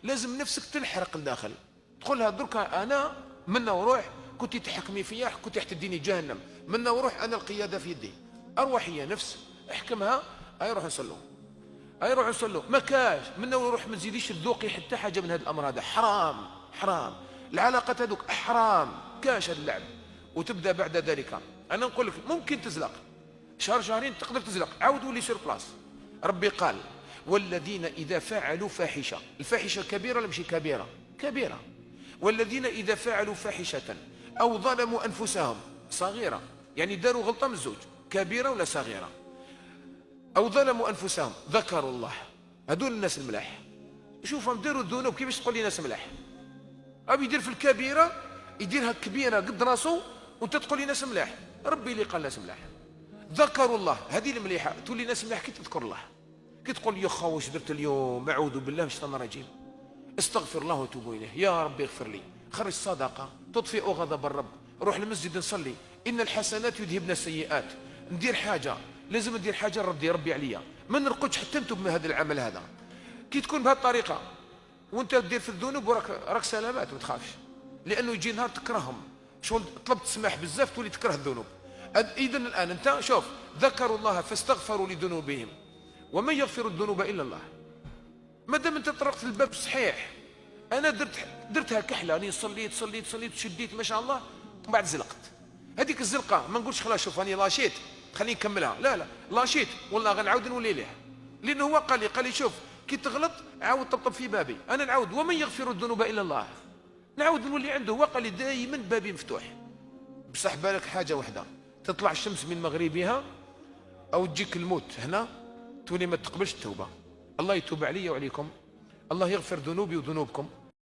لازم نفسك تنحرق لداخل، تقول لها دركا انا منا وروح، كنت تحكمي فيا، كنت تديني جهنم، منا وروح انا القياده في يدي. اروح يا نفس احكمها، اي روح نصلوا، اي روح نصلوا، ما كاش منا وروح، ما تزيديش تذوقي حتى حاجه من هذا الامر هذا، حرام حرام، العلاقات هذوك حرام، كاش هذا اللعب. وتبدا بعد ذلك، انا نقول لك ممكن تزلق شهر شهرين، تقدر تزلق، عاود ولي سير بلاص. ربي قال والذين اذا فعلوا فاحشه، الفاحشه كبيره ولا ماشي كبيره؟ كبيره. والذين اذا فعلوا فاحشه او ظلموا انفسهم، صغيره يعني داروا غلطه من الزوج، كبيره ولا صغيره؟ او ظلموا انفسهم ذكروا الله، هذول الناس الملاح. شوفهم داروا الذنوب، كيفاش تقول لي ناس ملاح؟ ابي يدير في الكبيره يديرها كبيره قد راسه، وانت تقول لي ناس ملاح؟ ربي اللي قال ناس ملاح. ذكروا الله، هذه المليحه، تولي ناس ملاح كي تذكر الله، كي تقول يا خا واش درت اليوم، اعوذ بالله من الشيطان الرجيم، استغفر الله وتوب اليه، يا ربي اغفر لي، خرج صدقه تطفئ غضب الرب، روح المسجد نصلي، ان الحسنات يذهبن السيئات، ندير حاجه، لازم ندير حاجه نرضي ربي عليا، ما نرقدش حتى نتوب من هذا العمل هذا. كي تكون بهذه الطريقه وانت تدير في الذنوب وراك سلامات، ما تخافش، لانه يجي نهار تكرههم، شغل طلبت تسمح بزاف تولي تكره الذنوب. اذا الان انت شوف، ذكروا الله فاستغفروا لذنوبهم ومن يغفر الذنوب الا الله. ما دام انت طرقت الباب صحيح، انا درتها كحله، راني صليت شديت ما شاء الله، ومن بعد زلقت. هذيك الزلقه ما نقولش خلاص شوف راني لاشيت خليني نكملها، لا لاشيت والله غنعاود نولي ليه، لانه هو قال لي شوف كي تغلط عاود طبطب في بابي، انا نعاود ومن يغفر الذنوب الا الله، نعاود نولي عنده. هو قال لي دائما بابي مفتوح، بصح بالك حاجه واحده، تطلع الشمس من مغربها او تجيك الموت هنا، تولي ما تقبلش التوبه. الله يتوب علي وعليكم، الله يغفر ذنوبي وذنوبكم.